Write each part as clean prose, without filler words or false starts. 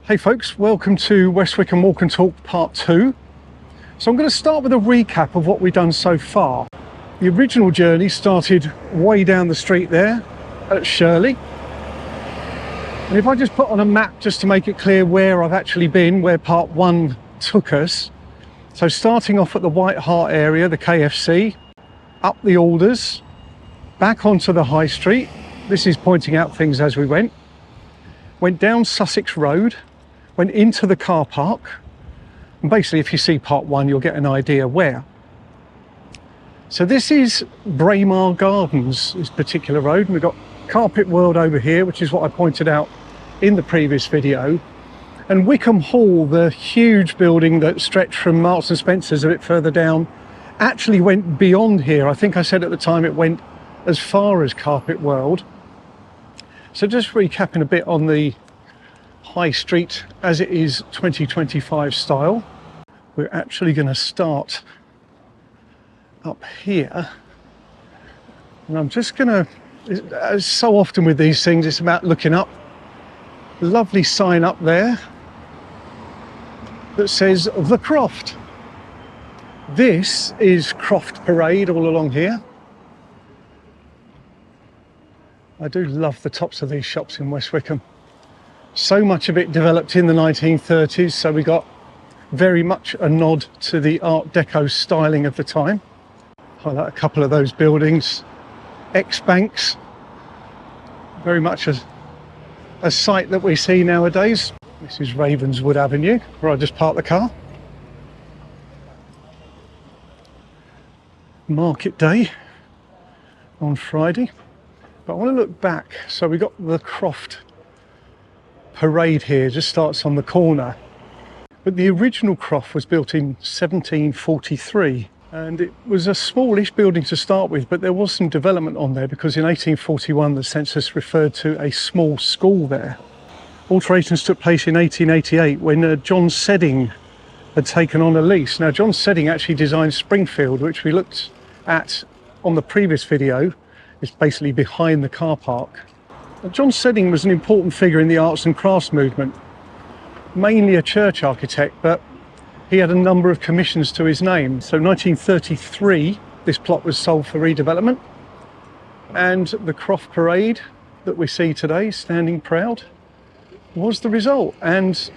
Hey folks, welcome to West Wickham Walk and Talk Part 2. So I'm going to start with a recap of what we've done so far. The original journey started way down the street there at Shirley. And if I just put on a map just to make it clear where I've actually been, where Part 1 took us. So starting off at the White Hart area, the KFC, up the Alders, back onto the High Street. This is pointing out things as we went down Sussex Road, went into the car park, and basically if you see Part 1 you'll get an idea where. So this is Braemar Gardens, this particular road, and we've got Carpet World over here, which is what I pointed out in the previous video, and Wickham Hall, the huge building that stretched from Marks and Spencer's a bit further down, actually went beyond here. I think I said at the time it went as far as Carpet World. So just recapping a bit on the High Street as it is 2025 style. We're actually going to start up here. And I'm just going to, as so often with these things, it's about looking up. Lovely sign up there that says The Croft. This is Croft Parade all along here. I do love the tops of these shops in West Wickham. So much of it developed in the 1930s, so we got very much a nod to the Art Deco styling of the time. Highlight a couple of those buildings. Ex-banks, very much a sight that we see nowadays. This is Ravenswood Avenue, where I just parked the car. Market day on Friday. But I want to look back. So we got the Croft Parade here, just starts on the corner. But the original Croft was built in 1743. And it was a smallish building to start with, but there was some development on there because in 1841 the census referred to a small school there. Alterations took place in 1888 when John Sedding had taken on a lease. Now John Sedding actually designed Springfield, which we looked at on the previous video. It's basically behind the car park. John Sedding was an important figure in the arts and crafts movement, mainly a church architect, but he had a number of commissions to his name. So 1933, this plot was sold for redevelopment, and the Croft Parade that we see today, standing proud, was the result. And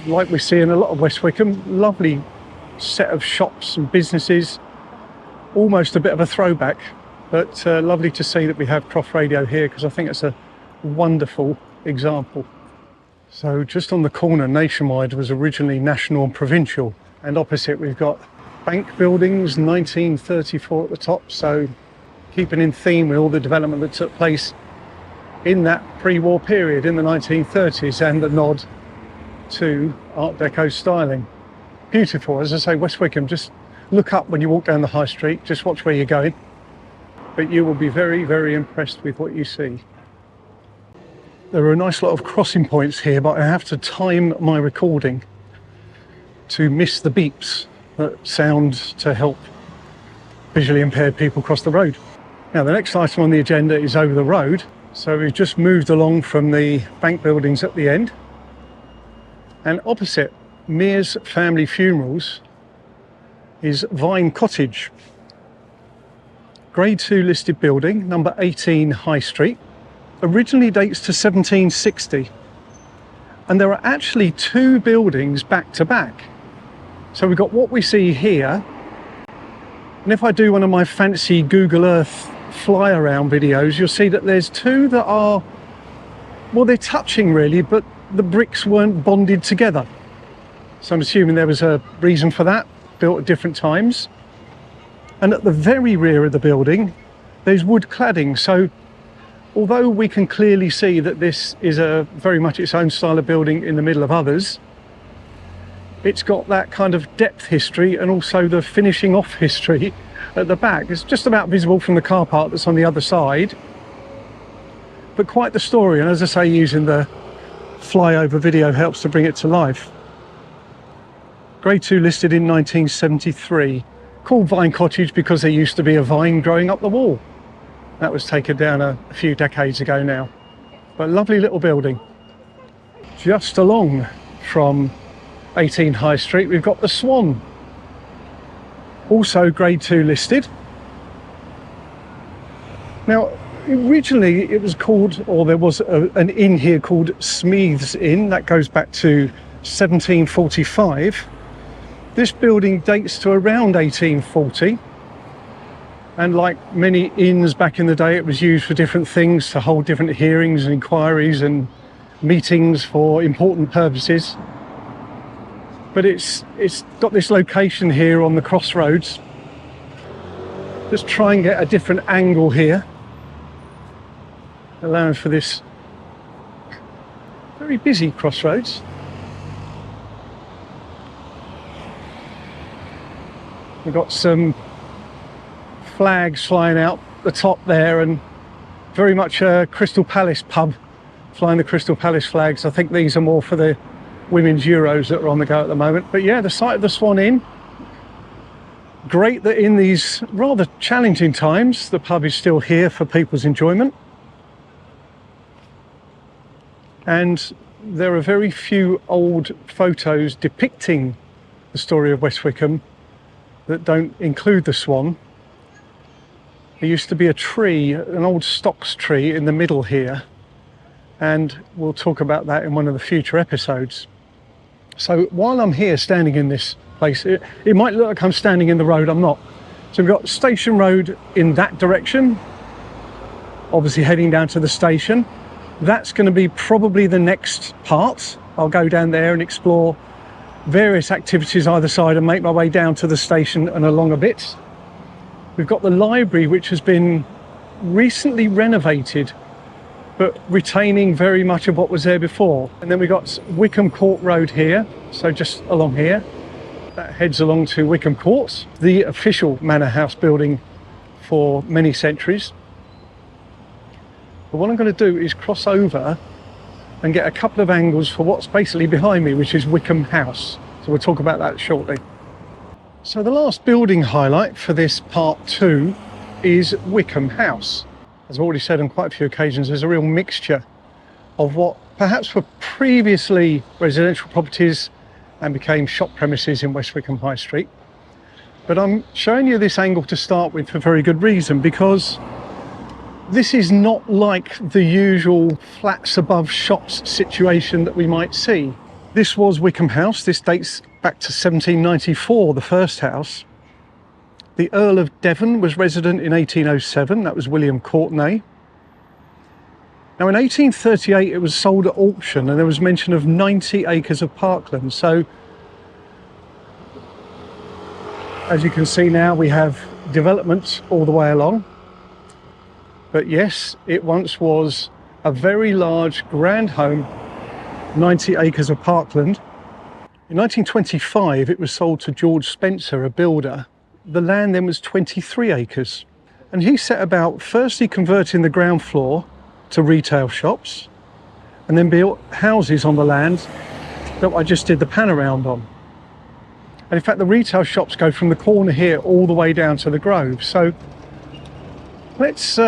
like we see in a lot of West Wickham, lovely set of shops and businesses, almost a bit of a throwback, but lovely to see that we have Croft Radio here, because I think it's a wonderful example. So just on the corner, Nationwide was originally National and Provincial, and opposite we've got bank buildings, 1934 at the top, so keeping in theme with all the development that took place in that pre-war period in the 1930s, and the nod to Art Deco styling. Beautiful. As I say, West Wickham, just look up when you walk down the high street, just watch where you're going, but you will be very, very impressed with what you see. There are a nice lot of crossing points here, but I have to time my recording to miss the beeps that sound to help visually impaired people cross the road. Now the next item on the agenda is over the road. So we've just moved along from the bank buildings at the end, and opposite Mears Family Funerals is Vine Cottage. Grade 2 listed building, number 18 High Street. Originally dates to 1760, and there are actually two buildings back to back. So we've got what we see here, and if I do one of my fancy Google Earth fly around videos, you'll see that there's two that are, well, they're touching really, but the bricks weren't bonded together. So I'm assuming there was a reason for that, built at different times. And at the very rear of the building, there's wood cladding. So although we can clearly see that this is a very much its own style of building in the middle of others, it's got that kind of depth history and also the finishing off history at the back. It's just about visible from the car park that's on the other side, but quite the story. And as I say, using the flyover video helps to bring it to life. Grade 2 listed in 1973. Called Vine Cottage because there used to be a vine growing up the wall. That was taken down a few decades ago now. But lovely little building. just along from 18 High Street, we've got the Swan, also grade 2 listed. Now, originally it was called, or there was an inn here called Smith's Inn. That goes back to 1745. This building dates to around 1840. And like many inns back in the day, it was used for different things, to hold different hearings and inquiries and meetings for important purposes. But it's got this location here on the crossroads. Let's try and get a different angle here, allowing for this very busy crossroads. We've got some flags flying out the top there, and very much a Crystal Palace pub flying the Crystal Palace flags. I think these are more for the women's Euros that are on the go at the moment. But yeah, the site of the Swan Inn. Great that in these rather challenging times, the pub is still here for people's enjoyment. And there are very few old photos depicting the story of West Wickham that don't include the Swan. There used to be a tree, an old stocks tree in the middle here, and we'll talk about that in one of the future episodes. So while I'm here standing in this place, it might look like I'm standing in the road, I'm not. So we've got Station Road in that direction, obviously heading down to the station. That's going to be probably the next part. I'll go down there and explore various activities either side and make my way down to the station and along a bit. We've got the library, which has been recently renovated, but retaining very much of what was there before. And then we've got Wickham Court Road here, so just along here. That heads along to Wickham Court, the official manor house building for many centuries. But what I'm going to do is cross over and get a couple of angles for what's basically behind me, which is Wickham House. So we'll talk about that shortly. So the last building highlight for this part 2 is Wickham House. As I've already said on quite a few occasions, there's a real mixture of what perhaps were previously residential properties and became shop premises in West Wickham High Street. But I'm showing you this angle to start with for very good reason, because this is not like the usual flats above shops situation that we might see. This was Wickham House. This dates back to 1794, the first house. The Earl of Devon was resident in 1807. That was William Courtenay. Now in 1838 it was sold at auction, and there was mention of 90 acres of parkland. So as you can see now, we have development all the way along. But yes, it once was a very large grand home, 90 acres of parkland. In 1925 it was sold to George Spencer, a builder. The land then was 23 acres. And he set about firstly converting the ground floor to retail shops, and then built houses on the land that I just did the pan around on. And in fact the retail shops go from the corner here all the way down to the Grove. So let's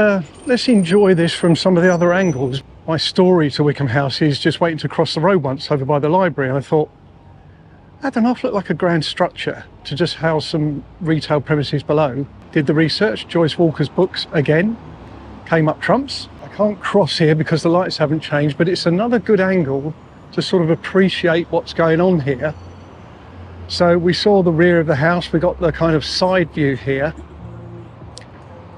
enjoy this from some of the other angles. My story to Wickham House is just waiting to cross the road once over by the library, and I thought, that doesn't half look like a grand structure to just house some retail premises below. Did the research, Joyce Walker's books again came up trumps. I can't cross here because the lights haven't changed, but it's another good angle to sort of appreciate what's going on here. So we saw the rear of the house, we got the kind of side view here.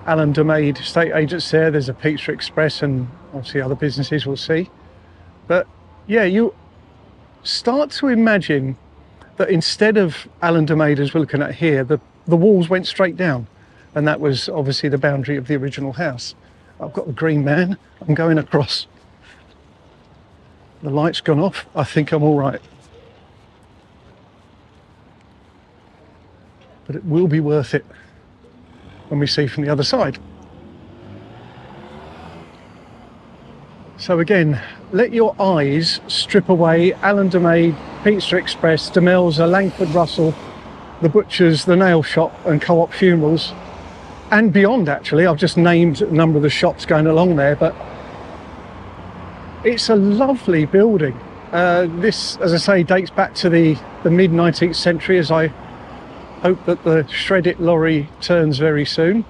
Alan DeMade estate agents there, there's a Pizza Express and obviously other businesses we'll see. But yeah, you start to imagine that instead of Alan DeMade as we're looking at here, the walls went straight down, and that was obviously the boundary of the original house. I've got the green man, I'm going across. The light's gone off, I think I'm all right. But it will be worth it when we see from the other side. So again, let your eyes strip away Alan DeMade, Pizza Express, Demelza, Langford Russell, the butchers, the nail shop and Co-op Funerals, and beyond actually. I've just named a number of the shops going along there, but it's a lovely building. This, as I say, dates back to the mid 19th century, as I hope that the Shred-it lorry turns very soon,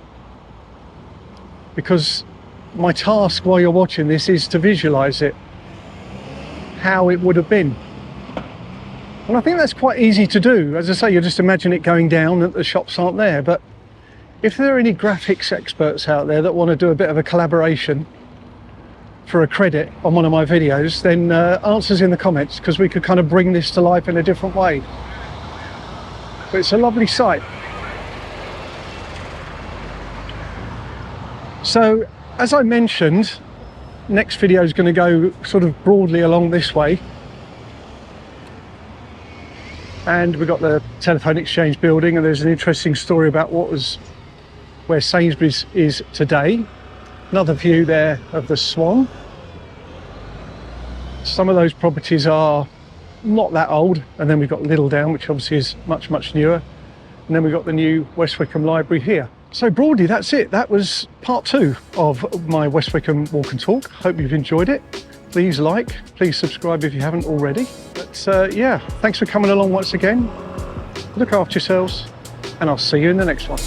because my task while you're watching this is to visualize it, how it would have been. And I think that's quite easy to do. As I say, you just imagine it going down and the shops aren't there. But if there are any graphics experts out there that want to do a bit of a collaboration for a credit on one of my videos, then answers in the comments, because we could kind of bring this to life in a different way. But it's a lovely sight. So, as I mentioned, next video is going to go sort of broadly along this way. And we've got the telephone exchange building, and there's an interesting story about where Sainsbury's is today. Another view there of the Swan. Some of those properties are not that old, and then we've got Littledown, which obviously is much, much newer. And then we've got the new West Wickham library here. So broadly, that's it. That was part 2 of my West Wickham Walk and Talk. Hope you've enjoyed it. Please like, please subscribe if you haven't already. But yeah, thanks for coming along once again. Look after yourselves, and I'll see you in the next one.